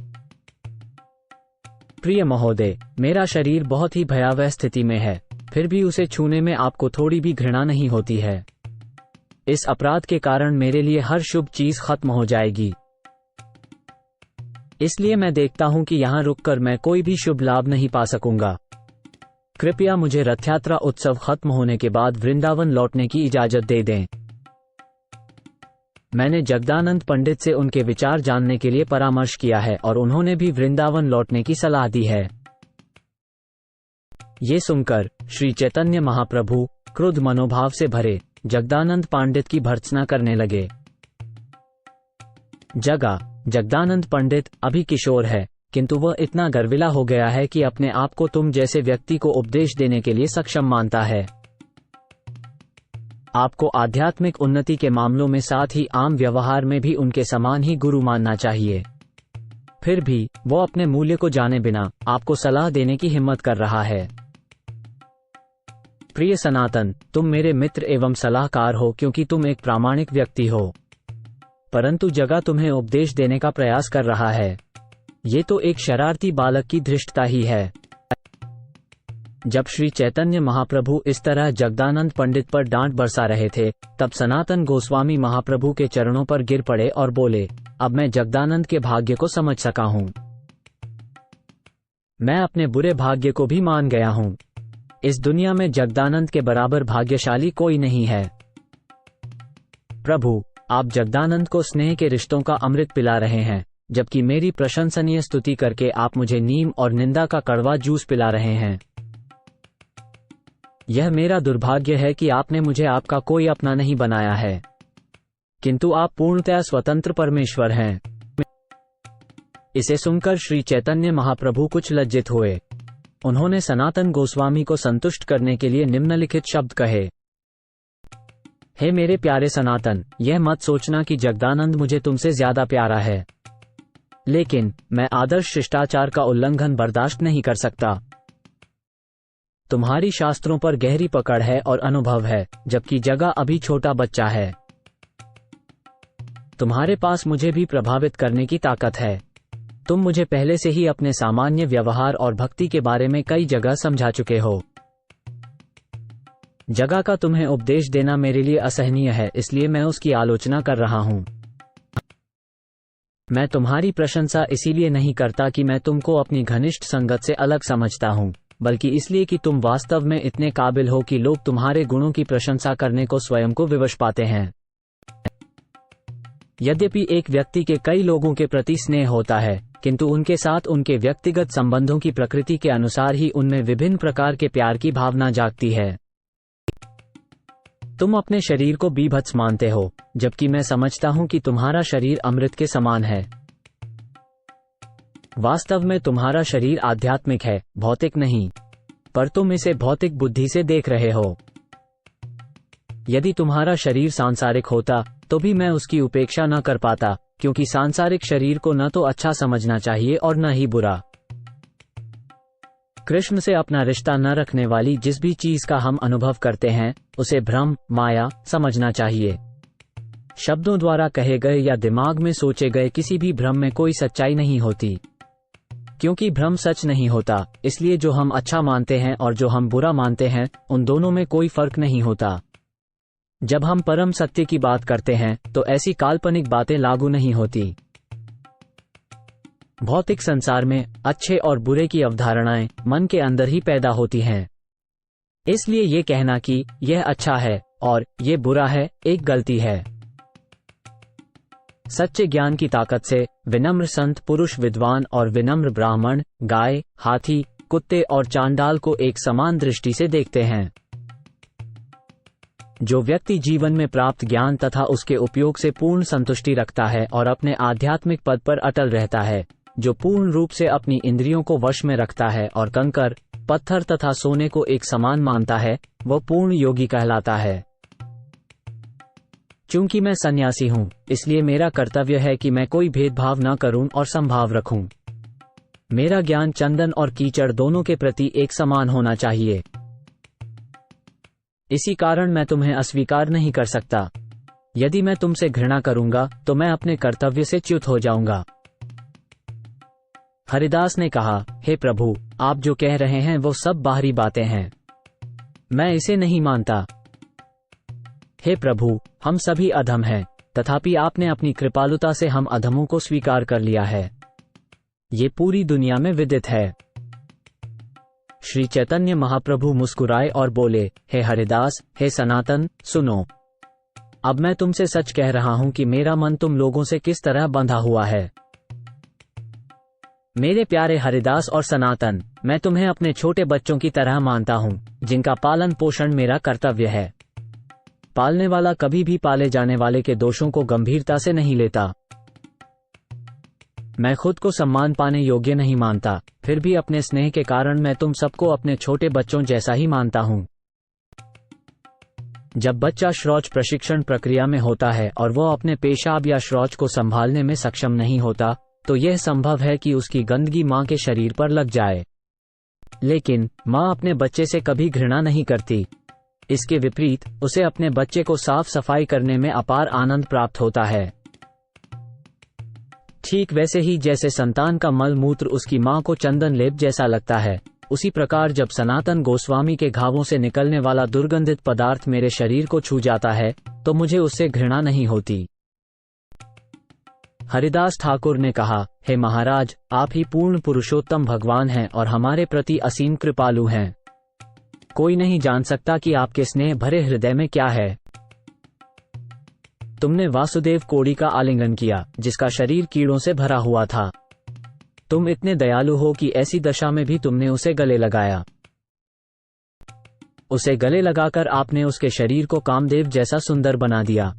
Speaker 1: प्रिय महोदय, मेरा शरीर बहुत ही भयावह स्थिति में है, फिर भी उसे छूने में आपको थोड़ी भी घृणा नहीं होती है। इस अपराध के कारण मेरे लिए हर शुभ चीज खत्म हो जाएगी। इसलिए मैं देखता हूं कि यहां रुककर मैं कोई भी शुभ लाभ नहीं पा सकूंगा। कृपया मुझे रथयात्रा उत्सव खत्म होने के बाद वृंदावन लौटने की इजाजत दे दें। मैंने जगदानंद पंडित से उनके विचार जानने के लिए परामर्श किया है और उन्होंने भी वृंदावन लौटने की सलाह दी है। ये सुनकर श्री चैतन्य महाप्रभु क्रोध मनोभाव से भरे जगदानंद पंडित की भर्त्सना करने लगे। जगदानंद पंडित अभी किशोर है, किंतु वह इतना गर्विला हो गया है कि अपने आप को तुम जैसे व्यक्ति को उपदेश देने के लिए सक्षम मानता है। आपको आध्यात्मिक उन्नति के मामलों में साथ ही आम व्यवहार में भी उनके समान ही गुरु मानना चाहिए। फिर भी वो अपने मूल्य को जाने बिना आपको सलाह देने की हिम्मत कर रहा है। प्रिय सनातन, तुम मेरे मित्र एवं सलाहकार हो क्योंकि तुम एक प्रामाणिक व्यक्ति हो, परंतु जगह तुम्हें उपदेश देने का प्रयास कर रहा है। ये तो एक शरारती बालक की धृष्टता ही है। जब श्री चैतन्य महाप्रभु इस तरह जगदानंद पंडित पर डांट बरसा रहे थे, तब सनातन गोस्वामी महाप्रभु के चरणों पर गिर पड़े और बोले, अब मैं जगदानंद के भाग्य को समझ सका हूँ। मैं अपने बुरे भाग्य को भी मान गया हूँ। इस दुनिया में जगदानंद के बराबर भाग्यशाली कोई नहीं है। प्रभु, आप जगदानंद को स्नेह के रिश्तों का अमृत पिला रहे हैं, जबकि मेरी प्रशंसनीय स्तुति करके आप मुझे नीम और निंदा का कड़वा जूस पिला रहे हैं। यह मेरा दुर्भाग्य है कि आपने मुझे आपका कोई अपना नहीं बनाया है, किंतु आप पूर्णतया स्वतंत्र परमेश्वर हैं। इसे सुनकर श्री चैतन्य महाप्रभु कुछ लज्जित हुए। उन्होंने सनातन गोस्वामी को संतुष्ट करने के लिए निम्नलिखित शब्द कहे। हे मेरे प्यारे सनातन, यह मत सोचना कि जगदानंद मुझे तुमसे ज्यादा प्यारा है, लेकिन मैं आदर्श शिष्टाचार का उल्लंघन बर्दाश्त नहीं कर सकता। तुम्हारी शास्त्रों पर गहरी पकड़ है और अनुभव है, जबकि जगह अभी छोटा बच्चा है। तुम्हारे पास मुझे भी प्रभावित करने की ताकत है। तुम मुझे पहले से ही अपने सामान्य व्यवहार और भक्ति के बारे में कई जगह समझा चुके हो। जगह का तुम्हें उपदेश देना मेरे लिए असहनीय है, इसलिए मैं उसकी आलोचना कर रहा हूँ। मैं तुम्हारी प्रशंसा इसीलिए नहीं करता कि मैं तुमको अपनी घनिष्ठ संगत से अलग समझता हूँ, बल्कि इसलिए कि तुम वास्तव में इतने काबिल हो कि लोग तुम्हारे गुणों की प्रशंसा करने को स्वयं को विवश पाते हैं। यद्यपि एक व्यक्ति के कई लोगों के प्रति स्नेह होता है, किंतु उनके साथ उनके व्यक्तिगत संबंधों की प्रकृति के अनुसार ही उनमें विभिन्न प्रकार के प्यार की भावना जागती है। तुम अपने शरीर को बीभत्स मानते हो, जबकि मैं समझता हूं कि तुम्हारा शरीर अमृत के समान है। वास्तव में तुम्हारा शरीर आध्यात्मिक है, भौतिक नहीं, पर तुम इसे भौतिक बुद्धि से देख रहे हो। यदि तुम्हारा शरीर सांसारिक होता तो भी मैं उसकी उपेक्षा न कर पाता, क्योंकि सांसारिक शरीर को न तो अच्छा समझना चाहिए और न ही बुरा। कृष्ण से अपना रिश्ता न रखने वाली जिस भी चीज का हम अनुभव करते हैं, उसे भ्रम, माया समझना चाहिए। शब्दों द्वारा कहे गए या दिमाग में सोचे गए किसी भी भ्रम में कोई सच्चाई नहीं होती, क्योंकि भ्रम सच नहीं होता। इसलिए जो हम अच्छा मानते हैं और जो हम बुरा मानते हैं, उन दोनों में कोई फर्क नहीं होता। जब हम परम सत्य की बात करते हैं तो ऐसी काल्पनिक बातें लागू नहीं होती। भौतिक संसार में अच्छे और बुरे की अवधारणाएं मन के अंदर ही पैदा होती हैं। इसलिए ये कहना कि यह अच्छा है और ये बुरा है एक गलती है। सच्चे ज्ञान की ताकत से विनम्र संत पुरुष, विद्वान और विनम्र ब्राह्मण गाय, हाथी, कुत्ते और चांडाल को एक समान दृष्टि से देखते हैं। जो व्यक्ति जीवन में प्राप्त ज्ञान तथा उसके उपयोग से पूर्ण संतुष्टि रखता है और अपने आध्यात्मिक पद पर अटल रहता है, जो पूर्ण रूप से अपनी इंद्रियों को वश में रखता है और कंकर, पत्थर तथा सोने को एक समान मानता है, वह पूर्ण योगी कहलाता है। चूंकि मैं सन्यासी हूँ, इसलिए मेरा कर्तव्य है कि मैं कोई भेदभाव न करूं और समभाव रखूं। मेरा ज्ञान चंदन और कीचड़ दोनों के प्रति एक समान होना चाहिए। इसी कारण मैं तुम्हें अस्वीकार नहीं कर सकता। यदि मैं तुमसे घृणा करूंगा तो मैं अपने कर्तव्य से च्युत हो जाऊंगा। हरिदास ने कहा, हे प्रभु, आप जो कह रहे हैं वो सब बाहरी बातें हैं, मैं इसे नहीं मानता। हे प्रभु, हम सभी अधम हैं, तथापि आपने अपनी कृपालुता से हम अधमों को स्वीकार कर लिया है। ये पूरी दुनिया में विदित है। श्री चैतन्य महाप्रभु मुस्कुराए और बोले, हे हरिदास, हे सनातन, सुनो। अब मैं तुमसे सच कह रहा हूं कि मेरा मन तुम लोगों से किस तरह बंधा हुआ है। मेरे प्यारे हरिदास और सनातन, मैं तुम्हें अपने छोटे बच्चों की तरह मानता हूं, जिनका पालन पोषण मेरा कर्तव्य है। पालने वाला कभी भी पाले जाने वाले के दोषों को गंभीरता से नहीं लेता। मैं खुद को सम्मान पाने योग्य नहीं मानता, फिर भी अपने स्नेह के कारण मैं तुम सबको अपने छोटे बच्चों जैसा ही मानता हूँ। जब बच्चा शौच प्रशिक्षण प्रक्रिया में होता है और वो अपने पेशाब या शौच को संभालने में सक्षम नहीं होता, तो यह संभव है कि उसकी गंदगी माँ के शरीर पर लग जाए। लेकिन माँ अपने बच्चे से कभी घृणा नहीं करती। इसके विपरीत उसे अपने बच्चे को साफ सफाई करने में अपार आनंद प्राप्त होता है। ठीक वैसे ही जैसे संतान का मल मूत्र उसकी माँ को चंदन लेप जैसा लगता है, उसी प्रकार जब सनातन गोस्वामी के घावों से निकलने वाला दुर्गंधित पदार्थ मेरे शरीर को छू जाता है, तो मुझे उससे घृणा नहीं होती। हरिदास ठाकुर ने कहा, हे महाराज, आप ही पूर्ण पुरुषोत्तम भगवान हैं और हमारे प्रति असीम कृपालु हैं। कोई नहीं जान सकता कि आपके स्नेह भरे हृदय में क्या है। तुमने वासुदेव कोड़ी का आलिंगन किया, जिसका शरीर कीड़ों से भरा हुआ था। तुम इतने दयालु हो कि ऐसी दशा में भी तुमने उसे गले लगाया। उसे गले लगाकर आपने उसके शरीर को कामदेव जैसा सुंदर बना दिया।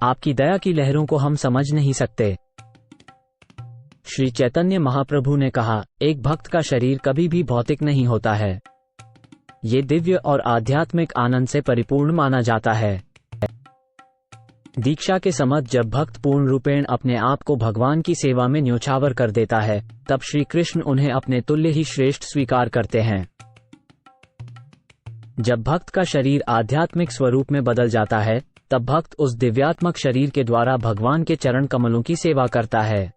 Speaker 1: आपकी दया की लहरों को हम समझ नहीं सकते। श्री चैतन्य महाप्रभु ने कहा, एक भक्त का शरीर कभी भी भौतिक नहीं होता है। ये दिव्य और आध्यात्मिक आनंद से परिपूर्ण माना जाता है। दीक्षा के समय जब भक्त पूर्ण रूपेण अपने आप को भगवान की सेवा में न्योछावर कर देता है, तब श्री कृष्ण उन्हें अपने तुल्य ही श्रेष्ठ स्वीकार करते हैं। जब भक्त का शरीर आध्यात्मिक स्वरूप में बदल जाता है, तब भक्त उस दिव्यात्मक शरीर के द्वारा भगवान के चरण कमलों की सेवा करता है।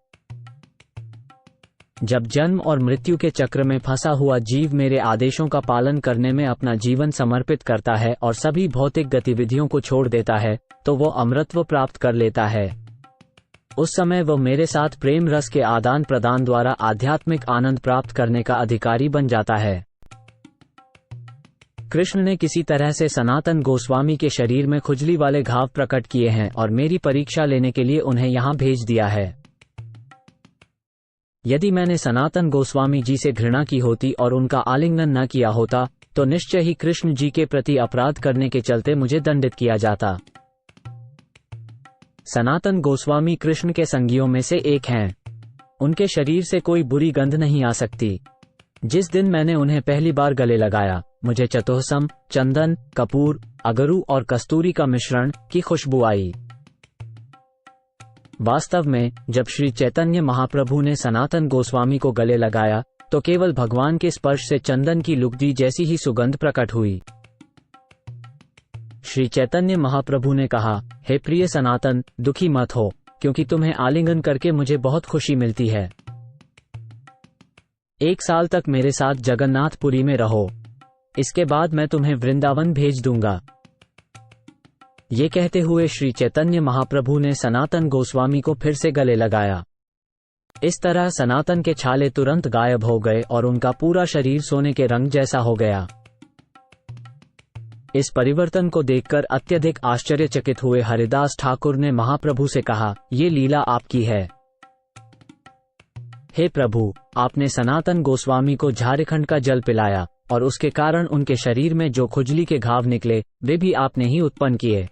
Speaker 1: जब जन्म और मृत्यु के चक्र में फंसा हुआ जीव मेरे आदेशों का पालन करने में अपना जीवन समर्पित करता है और सभी भौतिक गतिविधियों को छोड़ देता है, तो वो अमरत्व प्राप्त कर लेता है। उस समय वो मेरे साथ प्रेम रस के आदान प्रदान द्वारा आध्यात्मिक आनंद प्राप्त करने का अधिकारी बन जाता है। कृष्ण ने किसी तरह से सनातन गोस्वामी के शरीर में खुजली वाले घाव प्रकट किए हैं और मेरी परीक्षा लेने के लिए उन्हें यहाँ भेज दिया है। यदि मैंने सनातन गोस्वामी जी से घृणा की होती और उनका आलिंगन न किया होता, तो निश्चय ही कृष्ण जी के प्रति अपराध करने के चलते मुझे दंडित किया जाता। सनातन गोस्वामी कृष्ण के संगियों में से एक हैं। उनके शरीर से कोई बुरी गंध नहीं आ सकती। जिस दिन मैंने उन्हें पहली बार गले लगाया, मुझे चतुःसम, चंदन, कपूर, अगरू और कस्तूरी का मिश्रण की खुशबू आई। वास्तव में जब श्री चैतन्य महाप्रभु ने सनातन गोस्वामी को गले लगाया, तो केवल भगवान के स्पर्श से चंदन की लुगदी जैसी ही सुगंध प्रकट हुई। श्री चैतन्य महाप्रभु ने कहा, हे प्रिय सनातन, दुखी मत हो, क्योंकि तुम्हें आलिंगन करके मुझे बहुत खुशी मिलती है। 1 साल तक मेरे साथ जगन्नाथपुरी में रहो, इसके बाद मैं तुम्हें वृंदावन भेज दूंगा। ये कहते हुए श्री चैतन्य महाप्रभु ने सनातन गोस्वामी को फिर से गले लगाया। इस तरह सनातन के छाले तुरंत गायब हो गए और उनका पूरा शरीर सोने के रंग जैसा हो गया। इस परिवर्तन को देखकर अत्यधिक आश्चर्यचकित हुए हरिदास ठाकुर ने महाप्रभु से कहा, ये लीला आपकी है। हे प्रभु, आपने सनातन गोस्वामी को झारखंड का जल पिलाया और उसके कारण उनके शरीर में जो खुजली के घाव निकले, वे भी आपने ही उत्पन्न किए।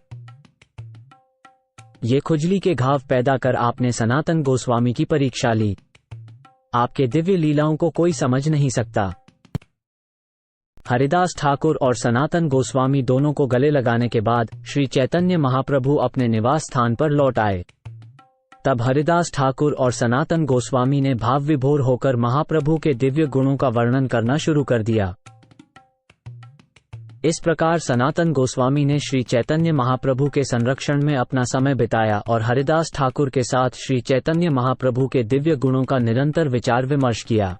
Speaker 1: ये खुजली के घाव पैदा कर आपने सनातन गोस्वामी की परीक्षा ली। आपके दिव्य लीलाओं को कोई समझ नहीं सकता। हरिदास ठाकुर और सनातन गोस्वामी दोनों को गले लगाने के बाद श्री चैतन्य महाप्रभु अपने निवास स्थान पर लौट आए। तब हरिदास ठाकुर और सनातन गोस्वामी ने भाव विभोर होकर महाप्रभु के दिव्य गुणों का वर्णन करना शुरू कर दिया। इस प्रकार सनातन गोस्वामी ने श्री चैतन्य महाप्रभु के संरक्षण में अपना समय बिताया और हरिदास ठाकुर के साथ श्री चैतन्य महाप्रभु के दिव्य गुणों का निरंतर विचार विमर्श किया।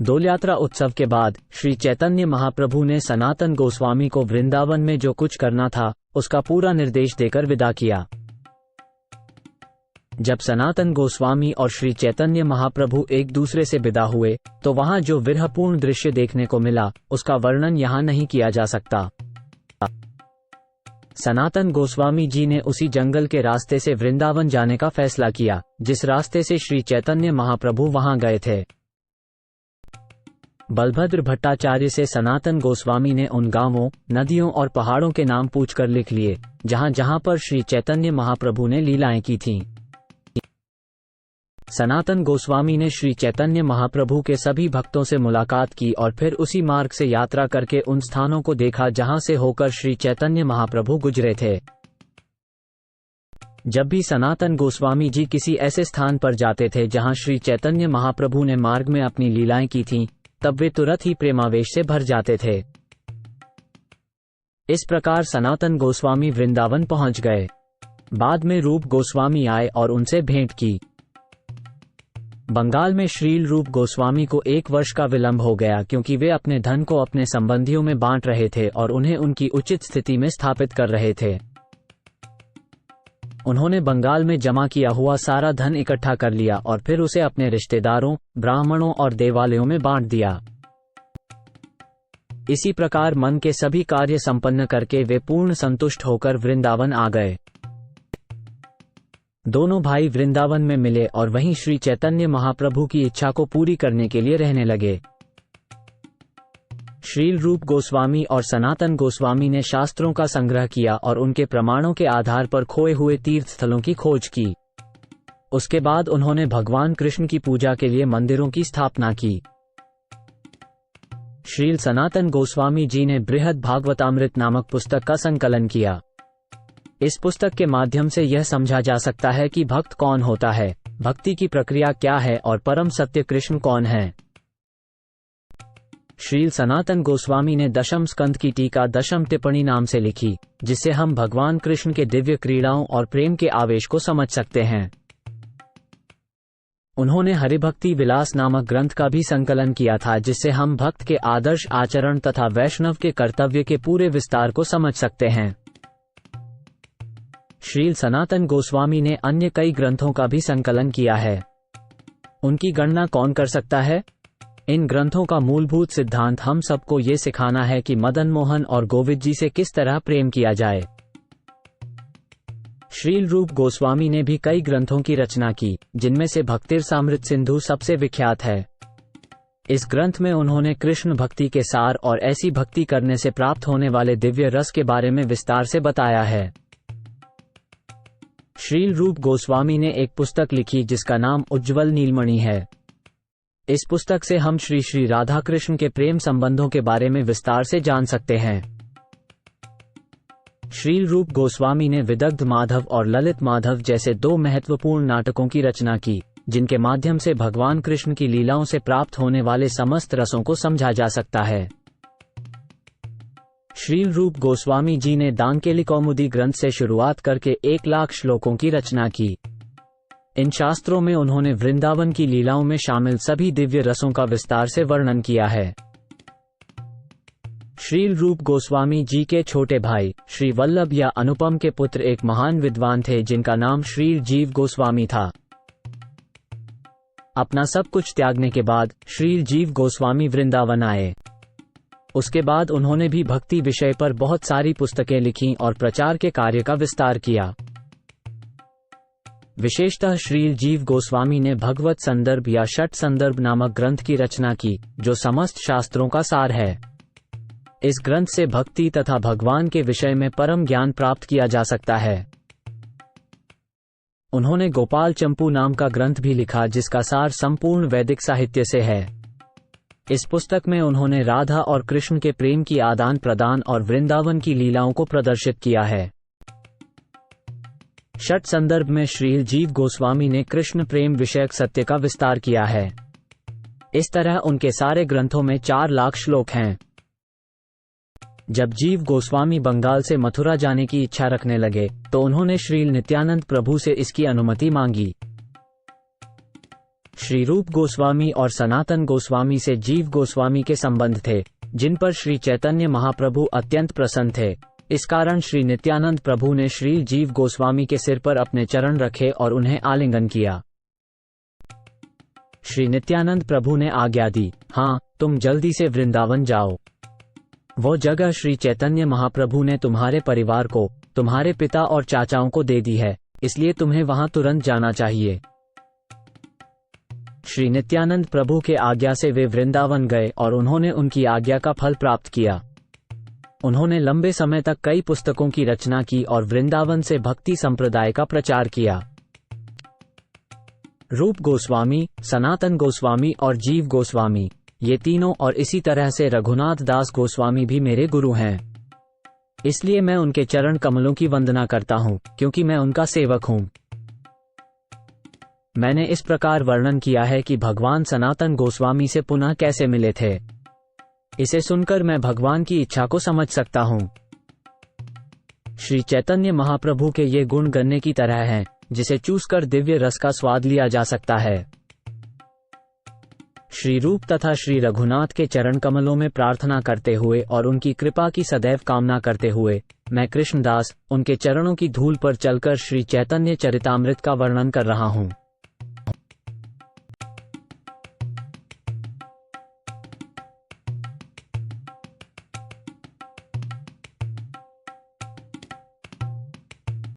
Speaker 1: डोल यात्रा उत्सव के बाद श्री चैतन्य महाप्रभु ने सनातन गोस्वामी को वृंदावन में जो कुछ करना था, उसका पूरा निर्देश देकर विदा किया। जब सनातन गोस्वामी और श्री चैतन्य महाप्रभु एक दूसरे से विदा हुए, तो वहां जो विरहपूर्ण दृश्य देखने को मिला, उसका वर्णन यहां नहीं किया जा सकता। सनातन गोस्वामी जी ने उसी जंगल के रास्ते से वृंदावन जाने का फैसला किया, जिस रास्ते से श्री चैतन्य महाप्रभु वहां गए थे। बलभद्र भट्टाचार्य से सनातन गोस्वामी ने उन गांवों, नदियों और पहाड़ों के नाम पूछकर लिख लिए, जहां जहां पर श्री चैतन्य महाप्रभु ने लीलाएं की थीं। सनातन गोस्वामी ने श्री चैतन्य महाप्रभु के सभी भक्तों से मुलाकात की और फिर उसी मार्ग से यात्रा करके उन स्थानों को देखा जहां से होकर श्री चैतन्य महाप्रभु गुजरे थे। जब भी सनातन गोस्वामी जी किसी ऐसे स्थान पर जाते थे जहां श्री चैतन्य महाप्रभु ने मार्ग में अपनी लीलाएं की थीं, तब वे तुरंत ही प्रेमावेश से भर जाते थे। इस प्रकार सनातन गोस्वामी वृंदावन पहुंच गए। बाद में रूप गोस्वामी आए और उनसे भेंट की। बंगाल में श्रील रूप गोस्वामी को 1 वर्ष का विलंब हो गया क्योंकि वे अपने धन को अपने संबंधियों में बांट रहे थे और उन्हें उनकी उचित स्थिति में स्थापित कर रहे थे। उन्होंने बंगाल में जमा किया हुआ सारा धन इकट्ठा कर लिया और फिर उसे अपने रिश्तेदारों, ब्राह्मणों और देवालयों में बांट दिया। इसी प्रकार मन के सभी कार्य संपन्न करके वे पूर्ण संतुष्ट होकर वृंदावन आ गए। दोनों भाई वृंदावन में मिले और वहीं श्री चैतन्य महाप्रभु की इच्छा को पूरी करने के लिए रहने लगे। श्रील रूप गोस्वामी और सनातन गोस्वामी ने शास्त्रों का संग्रह किया और उनके प्रमाणों के आधार पर खोए हुए तीर्थ स्थलों की खोज की। उसके बाद उन्होंने भगवान कृष्ण की पूजा के लिए मंदिरों की स्थापना की। श्रील सनातन गोस्वामी जी ने बृहद भागवतामृत नामक पुस्तक का संकलन किया। इस पुस्तक के माध्यम से यह समझा जा सकता है कि भक्त कौन होता है, भक्ति की प्रक्रिया क्या है और परम सत्य कृष्ण कौन है। श्रील सनातन गोस्वामी ने दशम स्कंद की टीका दशम टिप्पणी नाम से लिखी, जिससे हम भगवान कृष्ण के दिव्य क्रीड़ाओं और प्रेम के आवेश को समझ सकते हैं। उन्होंने हरिभक्ति विलास नामक ग्रंथ का भी संकलन किया था, जिससे हम भक्त के आदर्श आचरण तथा वैष्णव के कर्तव्य के पूरे विस्तार को समझ सकते हैं। श्रील सनातन गोस्वामी ने अन्य कई ग्रंथों का भी संकलन किया है। उनकी गणना कौन कर सकता है? इन ग्रंथों का मूलभूत सिद्धांत हम सबको ये सिखाना है कि मदन मोहन और गोविंद जी से किस तरह प्रेम किया जाए। श्रील रूप गोस्वामी ने भी कई ग्रंथों की रचना की, जिनमें से भक्तिरसामृत सिंधु सबसे विख्यात है। इस ग्रंथ में उन्होंने कृष्ण भक्ति के सार और ऐसी भक्ति करने से प्राप्त होने वाले दिव्य रस के बारे में विस्तार से बताया है। श्रील रूप गोस्वामी ने एक पुस्तक लिखी जिसका नाम उज्ज्वल नीलमणि है। इस पुस्तक से हम श्री श्री राधा कृष्ण के प्रेम संबंधों के बारे में विस्तार से जान सकते हैं। श्रील रूप गोस्वामी ने विदग्ध माधव और ललित माधव जैसे 2 महत्वपूर्ण नाटकों की रचना की, जिनके माध्यम से भगवान कृष्ण की लीलाओं से प्राप्त होने वाले समस्त रसों को समझा जा सकता है। श्रील रूप गोस्वामी जी ने दांकेली कौमुदी ग्रंथ से शुरुआत करके 1,00,000 श्लोकों की रचना की। इन शास्त्रों में उन्होंने वृंदावन की लीलाओं में शामिल सभी दिव्य रसों का विस्तार से वर्णन किया है। श्रील रूप गोस्वामी जी के छोटे भाई श्री वल्लभ या अनुपम के पुत्र एक महान विद्वान थे जिनका नाम श्रील जीव गोस्वामी था। अपना सब कुछ त्यागने के बाद श्रील जीव गोस्वामी वृंदावन आए। उसके बाद उन्होंने भी भक्ति विषय पर बहुत सारी पुस्तकें लिखीं और प्रचार के कार्य का विस्तार किया। विशेषतः श्रील जीव गोस्वामी ने भगवत संदर्भ या षट संदर्भ नामक ग्रंथ की रचना की, जो समस्त शास्त्रों का सार है। इस ग्रंथ से भक्ति तथा भगवान के विषय में परम ज्ञान प्राप्त किया जा सकता है। उन्होंने गोपाल चंपू नाम का ग्रंथ भी लिखा, जिसका सार संपूर्ण वैदिक साहित्य से है। इस पुस्तक में उन्होंने राधा और कृष्ण के प्रेम की आदान प्रदान और वृंदावन की लीलाओं को प्रदर्शित किया है। षट संदर्भ में श्रील जीव गोस्वामी ने कृष्ण प्रेम विषयक सत्य का विस्तार किया है। इस तरह उनके सारे ग्रंथों में 4,00,000 श्लोक हैं। जब जीव गोस्वामी बंगाल से मथुरा जाने की इच्छा रखने लगे, तो उन्होंने श्रील नित्यानंद प्रभु से इसकी अनुमति मांगी। श्री रूप गोस्वामी और सनातन गोस्वामी से जीव गोस्वामी के संबंध थे, जिन पर श्री चैतन्य महाप्रभु अत्यंत प्रसन्न थे। इस कारण श्री नित्यानंद प्रभु ने श्रील जीव गोस्वामी के सिर पर अपने चरण रखे और उन्हें आलिंगन किया। श्री नित्यानंद प्रभु ने आज्ञा दी, हाँ, तुम जल्दी से वृंदावन जाओ। वो जगह श्री चैतन्य महाप्रभु ने तुम्हारे परिवार को, तुम्हारे पिता और चाचाओं को दे दी है, इसलिए तुम्हें वहां तुरंत जाना चाहिए। श्री नित्यानंद प्रभु के आज्ञा से वे वृंदावन गए और उन्होंने उनकी आज्ञा का फल प्राप्त किया। उन्होंने लंबे समय तक कई पुस्तकों की रचना की और वृंदावन से भक्ति संप्रदाय का प्रचार किया। रूप गोस्वामी, सनातन गोस्वामी और जीव गोस्वामी, ये तीनों और इसी तरह से रघुनाथ दास गोस्वामी भी मेरे गुरु हैं। इसलिए मैं उनके चरण कमलों की वंदना करता हूँ, क्योंकि मैं उनका सेवक हूँ। मैंने इस प्रकार वर्णन किया है कि भगवान सनातन गोस्वामी से पुनः कैसे मिले थे। इसे सुनकर मैं भगवान की इच्छा को समझ सकता हूँ। श्री चैतन्य महाप्रभु के ये गुण गन्ने की तरह हैं, जिसे चूसकर दिव्य रस का स्वाद लिया जा सकता है। श्री रूप तथा श्री रघुनाथ के चरण कमलों में प्रार्थना करते हुए और उनकी कृपा की सदैव कामना करते हुए मैं कृष्णदास उनके चरणों की धूल पर चलकर श्री चैतन्य चरितामृत का वर्णन कर रहा हूँ।